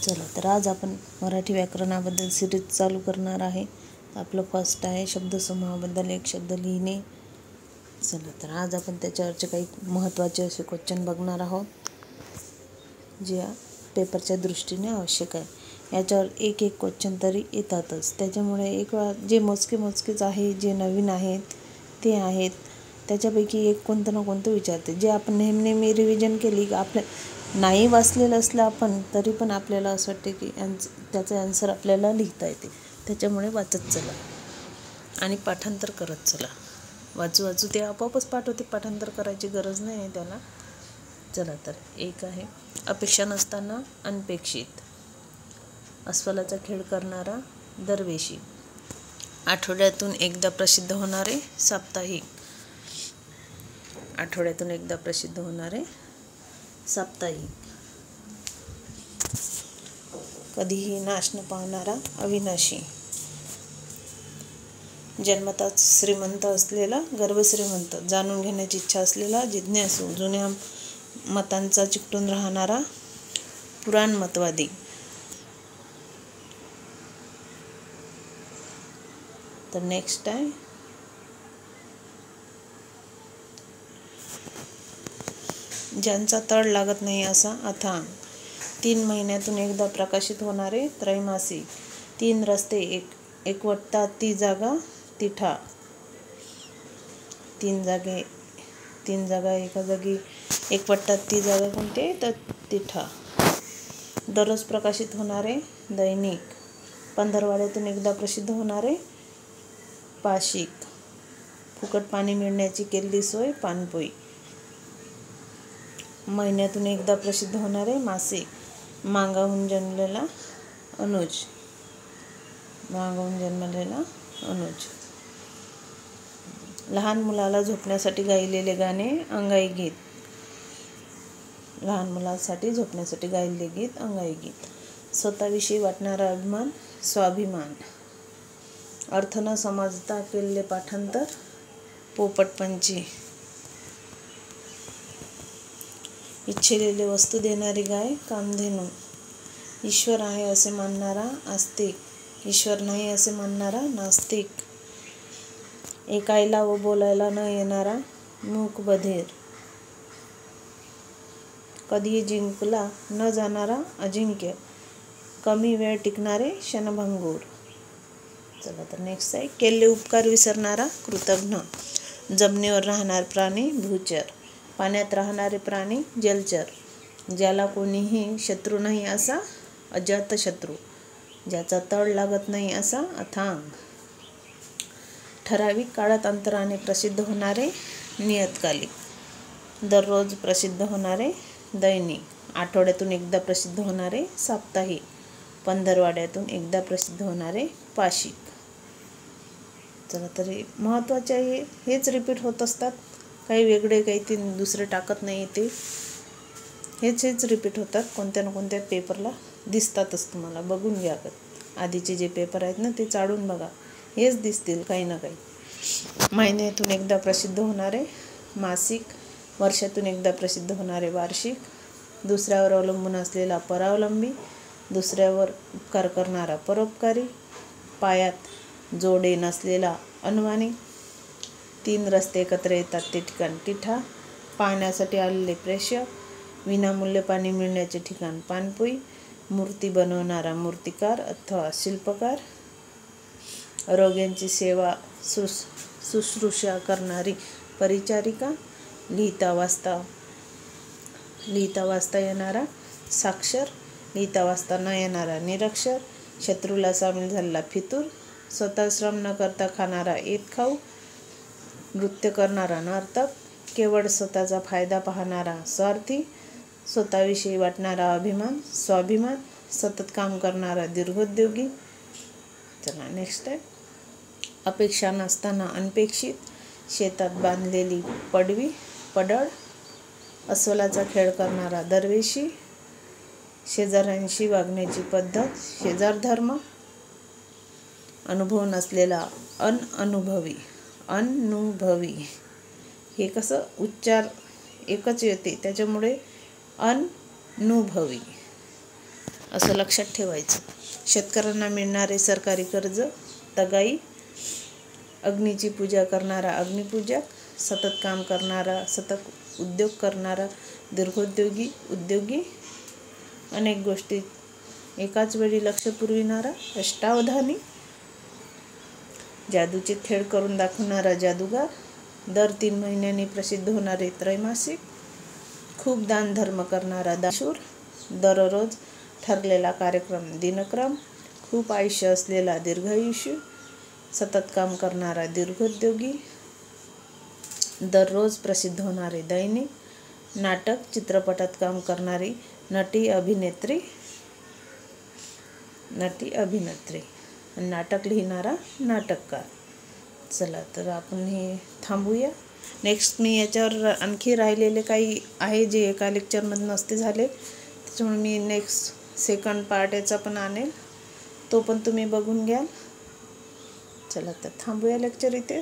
चला तर आज आपण मराठी व्याकरणाबद्दल सिरीज चालू करणार आहे. आपलं फर्स्ट आहे शब्दसमूहाबद्दल एक शब्द लिहिणे. चला तर आज आपण त्याच्यावरचे काही महत्त्वाचे असे क्वेश्चन बघणार आहोत, जे पेपरच्या दृष्टीने आवश्यक आहे. याच्यावर एक क्वेश्चन तरी येतातच. त्याच्यामुळे जे मोजकेच आहे, जे नवीन आहेत ते आहेत, त्याच्यापैकी एक कोणतं ना कोणतं विचारते. जे आपण नेहमी रिव्हिजन केली, आपल्या नाही वाचलेलं असलं आपण तरी पण आपल्याला असं वाटते की त्याचं आन्सर आपल्याला लिहिता येते. त्याच्यामुळे वाचत चला आणि पाठांतर करत चला. वाचू ते आपोआपच पाठ होते, पाठांतर करायची गरज नाही आहे त्याला. चला तर एक आहे अपेक्षा नसताना अनपेक्षित. अस्वलाचा खेळ करणारा दरवेशी. आठवड्यातून एकदा प्रसिद्ध होणारे साप्ताहिक. आठवड्यातून एकदा प्रसिद्ध होणारे साप्ताहिक. कधीही नाश न पावणारा अविनाशी. जन्मताच श्रीमंत असलेला गर्भश्रीमंत. जाणून घेण्याची इच्छा असलेला जिज्ञासू. जुन्या मतांचा चिकटून राहणारा पुराणमतवादी. तर नेक्स्ट आहे ज्यांचा तड लागत नाही असा अथांग. 3 महिन्यातून एकदा प्रकाशित होणारे त्रैमासिक. 3 रस्ते एकवटतात ती जागा तिठा. 3 जागा एका जागी एकवटतात ती जागा कोणती तर तिठा. दररोज प्रकाशित होणारे दैनिक. पंधरवड्यातून एकदा प्रसिद्ध होणारे पाक्षिक. फुकट पाणी मिळण्याची केलेली सोय पाणपोई. महिन्यातून एकदा प्रसिद्ध होणारे मासिक. मागाहून जन्मलेला अनुज. लहान मुलाला झोपण्यासाठी गायलेले गाणे अंगाई गीत. लहान मुलासाठी झोपण्यासाठी गायलेले गीत अंगाई गीत. स्वतःविषयी वाटणारा अभिमान स्वाभिमान. अर्थ न समजता केलेले पाठांतर पोपटपंची. इच्छिलेली वस्तू देणारी गाय कामधेनू. ईश्वर आहे असे मानणारा आस्तिक. ईश्वर नाही असे मानणारा नास्तिक. ऐकायला व बोलायला न येणारा मूकबधीर. कधीही जिंकला न जाणारा अजिंक्य. कमी वेळ टिकणारे क्षणभंगूर. चला तर नेक्स्ट आहे केलेले उपकार विसरणारा कृतघ्न. जमिनीवर राहणारे प्राणी भूचर. पाण्यात राहणारे प्राणी जलचर. ज्याला कोणीही शत्रू नाही असा अजातशत्रू. ज्याचा तड लागत नाही असा अथांग. ठराविक काळात अंतराने प्रसिद्ध होणारे नियतकालिक. दररोज प्रसिद्ध होणारे दैनिक. आठवड्यातून एकदा प्रसिद्ध होणारे साप्ताहिक. पंधरवड्यातून एकदा प्रसिद्ध होणारे पाक्षिक. चला तरी महत्त्वाचे आहे, हेच रिपीट होत असतात. काही वेगळे काही ते दुसरे टाकत नाही. ते हेच रिपीट होतात. कोणत्या ना कोणत्या पेपरला दिसतातच. तुम्हाला बघून घ्या. आधीचे जे पेपर आहेत ना ते चाळून बघा, हेच दिसतील काही ना काही. महिन्यातून एकदा प्रसिद्ध होणारे मासिक. वर्षातून एकदा प्रसिद्ध होणारे वार्षिक. दुसऱ्यावर अवलंबून असलेला परावलंबी. दुसऱ्यावर उपकार करणारा परोपकारी. पायात जोडे नसलेला अनवाणी. 3 रस्ते एकत्र येतात ते ठिकाण तिठा. पाहण्यासाठी आलेले प्रेक्षक. विनामूल्य पाणी मिळण्याचे ठिकाण पाणपोई. मूर्ती बनवणारा मूर्तिकार अथवा शिल्पकार. रोग्यांची सेवा शुश्रूषा करणारी परिचारिका. लिहिता वाचता येणारा साक्षर. लिहिता वाचता न येणारा निरक्षर. शत्रूला सामील झालेला फितूर. स्वतः श्रम न करता खाणारा ऐतखाऊ. नृत्य करणारा नर्तक. केवळ स्वतःचा फायदा पाहणारा स्वार्थी. स्वतःविषयी वाटणारा अभिमान स्वाभिमान. सतत काम करणारा दीर्घोद्योगी. चला नेक्स्ट आहे अपेक्षा नसताना अनपेक्षित. शेतात बांधलेली पडळ. अस्वलाचा खेळ करणारा दरवेशी. शेजाऱ्यांशी वागण्याची पद्धत शेजारधर्म. अनुभव नसलेला अनुभवी. हे कसं उच्चार एकच येते त्याच्यामुळे अनुभवी. असं लक्षात ठेवायचं. शेतकऱ्यांना मिळणारे सरकारी कर्ज, तगाई, अग्नीची पूजा करणारा अग्निपूजक, सतत काम करणारा, सतत उद्योग करणारा दीर्घोद्योगी उद्योगी, अनेक गोष्टी एकाच वेळी लक्ष पुरविणारा अष्टावधानी, जादूचे खेळ करून दाखवणारा जादूगार, दर 3 महिन्यांनी प्रसिद्ध होणारे त्रैमासिक, खूप दान धर्म करणारा दानशूर, दररोज ठरलेला कार्यक्रम दिनक्रम, खूप आयुष्य असलेला दीर्घायुष्य, सतत काम करणारा दीर्घोद्योगी, दररोज प्रसिद्ध होणारे दैनिक, नाटक चित्रपटात काम करणारी नटी अभिनेत्री, नाटक लिहिणारा नाटककार. चला तर आपण हे थांबूया. नेक्स्ट मी याच्यावर आणखी राहिलेले काही आहे जे एका लेक्चरमध्ये नसते झाले, त्याच्यामुळे मी नेक्स्ट सेकंड पार्ट याचा पण आणेल, तो पण तुम्ही बघून घ्याल. चला तर थांबूया लेक्चर इथे.